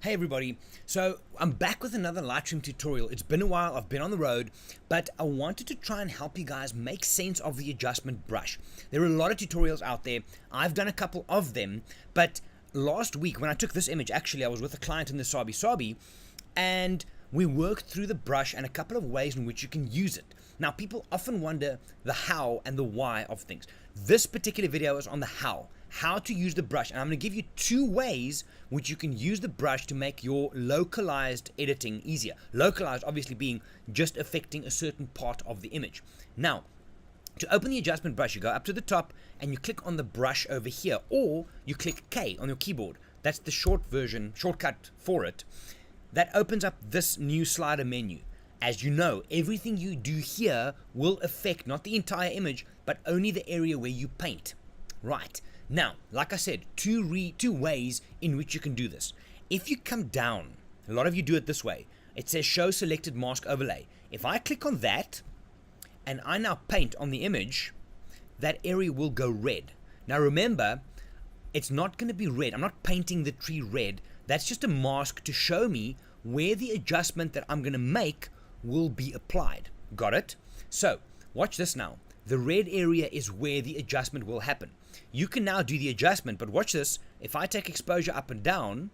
Hey everybody, so I'm back with another Lightroom tutorial. It's been a while, I've been on the road, but I wanted to try and help you guys make sense of the adjustment brush. There are a lot of tutorials out there, I've done a couple of them, but last week when I took this image, actually I was with a client in the Sabi Sabi, and we worked through the brush and a couple of ways in which you can use it. Now people often wonder the how and the why of things. This particular video is on the how to use the brush, and I'm going to give you two ways which you can use the brush to make your localized editing easier. Localized obviously being just affecting a certain part of the image. Now, to open the adjustment brush, you go up to the top and you click on the brush over here, or you click K on your keyboard. That's the shortcut for it. That opens up this new slider menu. As you know, everything you do here will affect not the entire image, but only the area where you paint. Right. Now, like I said, two ways in which you can do this. If you come down, a lot of you do it this way. It says show selected mask overlay. If I click on that, and I now paint on the image, that area will go red. Now remember, it's not going to be red. I'm not painting the tree red. That's just a mask to show me where the adjustment that I'm going to make will be applied. Got it? So, watch this now. The red area is where the adjustment will happen. You can now do the adjustment, but watch this. If I take exposure up and down,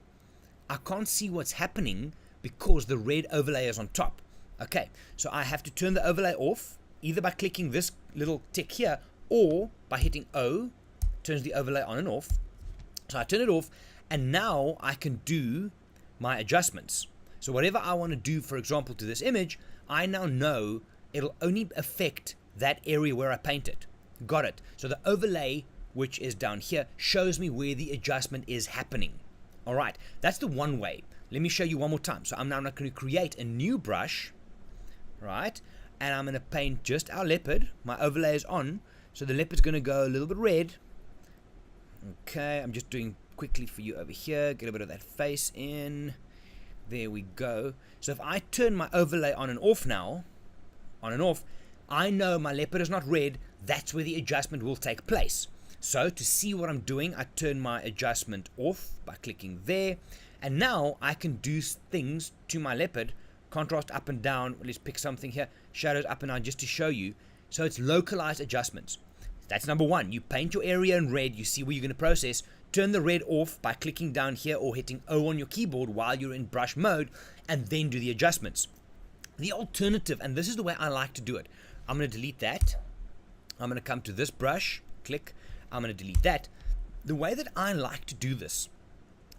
I can't see what's happening because the red overlay is on top. Okay, so I have to turn the overlay off, either by clicking this little tick here, or by hitting O, turns the overlay on and off. So I turn it off, and now I can do my adjustments. So whatever I want to do, for example, to this image, I now know it'll only affect that area where I paint it. Got it? So the overlay, which is down here, shows me where the adjustment is happening. Alright, that's the one way. Let me show you one more time. So I'm now going to create a new brush, right? And I'm going to paint just our leopard. My overlay is on, so the leopard's going to go a little bit red. Okay, I'm just doing quickly for you over here. Get a bit of that face in. There we go. So if I turn my overlay on and off now, on and off, I know my leopard is not red. That's where the adjustment will take place. So to see what I'm doing, I turn my adjustment off by clicking there, and now I can do things to my leopard. Contrast up and down. Let's pick something here. Shadows up and down, just to show you. So it's localized adjustments. That's number one. You paint your area in red. You see where you're going to process. Turn the red off by clicking down here or hitting O on your keyboard while you're in brush mode, and then do the adjustments. The alternative, and this is the way I like to do it. I'm going to delete that. I'm going to come to this brush. Click. I'm going to delete that. The way that I like to do this,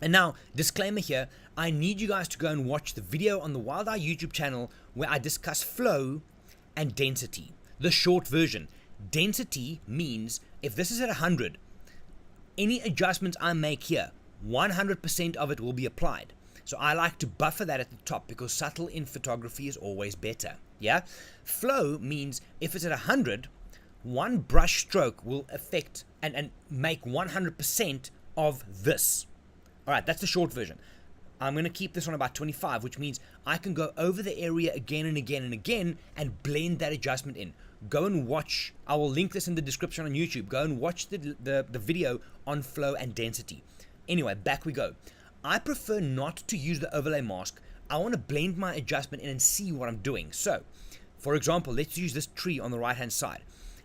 and now disclaimer here, I need you guys to go and watch the video on the Wild Eye YouTube channel where I discuss flow and density, the short version. Density means if this is at 100, any adjustments I make here, 100% of it will be applied. So I like to buffer that at the top because subtle in photography is always better. Yeah. Flow means if it's at 100, one brush stroke will affect and make 100% of this. All right, that's the short version. I'm going to keep this on about 25, which means I can go over the area again and again and again and blend that adjustment in. Go and watch. I will link this in the description on YouTube. Go and watch the video on flow and density. Anyway, back we go. I prefer not to use the overlay mask. I want to blend my adjustment in and see what I'm doing. So, for example, let's use this tree on the right hand side.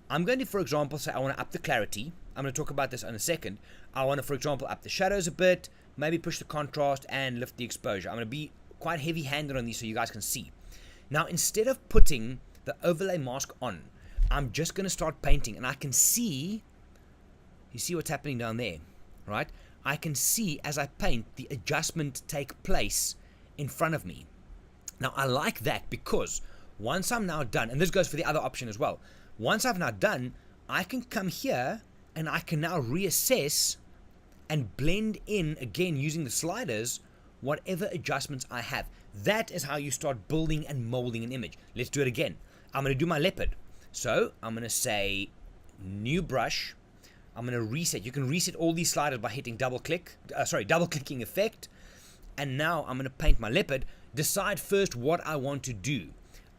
I'm going to, for example, say I want to up the clarity. I'm going to talk about this in a second. I want to, for example, up the shadows a bit, maybe push the contrast and lift the exposure. I'm going to be quite heavy-handed on these so you guys can see. Now, instead of putting the overlay mask on, I'm just going to start painting, and I can see, you see what's happening down there, right? I can see as I paint the adjustment take place in front of me. Now, I like that because once I'm now done, and this goes for the other option as well, once I've now done, I can come here and I can now reassess and blend in again using the sliders whatever adjustments I have. That is how you start building and molding an image. Let's do it again. I'm going to do my leopard. So I'm going to say new brush. I'm going to reset. You can reset all these sliders by hitting double clicking effect. And now I'm going to paint my leopard. Decide first what I want to do.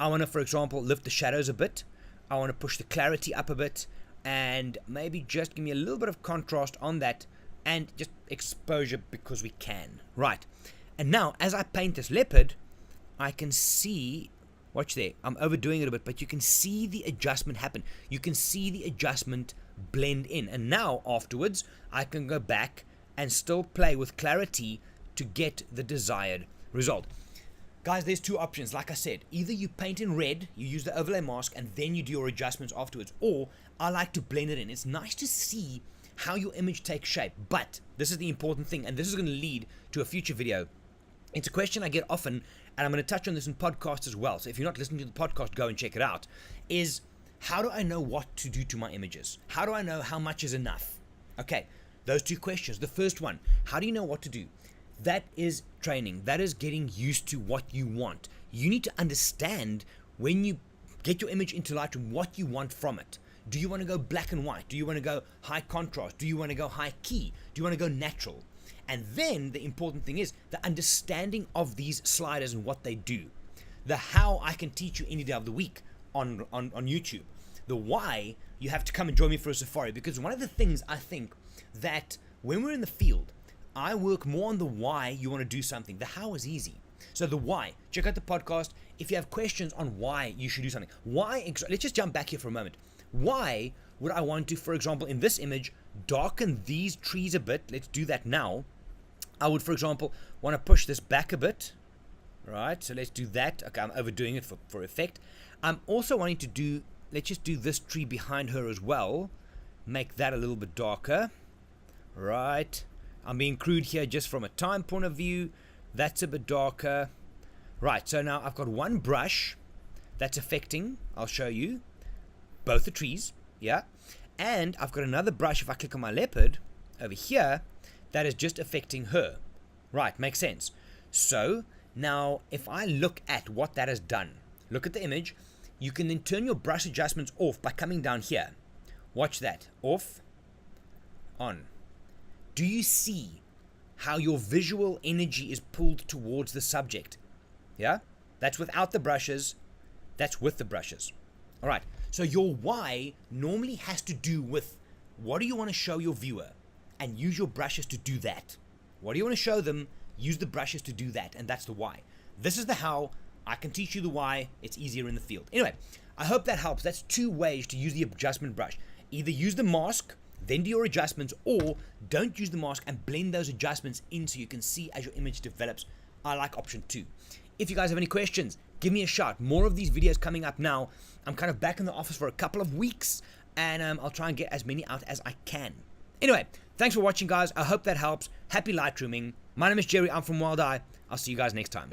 I want to, for example, lift the shadows a bit. I want to push the clarity up a bit, and maybe just give me a little bit of contrast on that, and just exposure because we can. Right. And now, as I paint this leopard, I can see, watch there, I'm overdoing it a bit, but you can see the adjustment happen. You can see the adjustment blend in. And now, afterwards, I can go back and still play with clarity to get the desired result. Guys, there's two options. Like I said, either you paint in red, you use the overlay mask, and then you do your adjustments afterwards, or I like to blend it in. It's nice to see how your image takes shape, but this is the important thing, and this is going to lead to a future video. It's a question I get often, and I'm going to touch on this in podcasts as well. So if you're not listening to the podcast, go and check it out. Is how do I know what to do to my images? How do I know how much is enough? Okay, those two questions. The first one, how do you know what to do? That is training. That is getting used to what you want. You need to understand when you get your image into Lightroom what you want from it. Do you want to go black and white? Do you want to go high contrast? Do you want to go high key? Do you want to go natural? And then the important thing is the understanding of these sliders and what they do. The how I can teach you any day of the week on YouTube. The why you have to come and join me for a safari, because one of the things I think that when we're in the field, I work more on the why you want to do something. The how is easy. So the why, check out the podcast. If you have questions on why you should do something, let's just jump back here for a moment. Why would I want to, for example, in this image, darken these trees a bit? Let's do that now. I would, for example, want to push this back a bit. Right, so let's do that. Okay, I'm overdoing it for effect. I'm also wanting to do, let's just do this tree behind her as well. Make that a little bit darker. Right. I'm being crude here just from a time point of view. That's a bit darker. Right, so now I've got one brush that's affecting, I'll show you, both the trees, yeah? And I've got another brush, if I click on my leopard, over here, that is just affecting her. Right, makes sense. So, now, if I look at what that has done, look at the image, you can then turn your brush adjustments off by coming down here. Watch that. Off, on. Do you see how your visual energy is pulled towards the subject? Yeah? That's without the brushes. That's with the brushes. All right. So your why normally has to do with what do you want to show your viewer? And use your brushes to do that. What do you want to show them? Use the brushes to do that. And that's the why. This is the how. I can teach you the why. It's easier in the field. Anyway, I hope that helps. That's two ways to use the adjustment brush. Either use the mask, then do your adjustments, or don't use the mask and blend those adjustments in so you can see as your image develops. I like option 2. If you guys have any questions, give me a shout. More of these videos coming up now. I'm kind of back in the office for a couple of weeks, and I'll try and get as many out as I can. Anyway, thanks for watching, guys. I hope that helps. Happy Lightrooming. My name is Jerry. I'm from Wild Eye. I'll see you guys next time.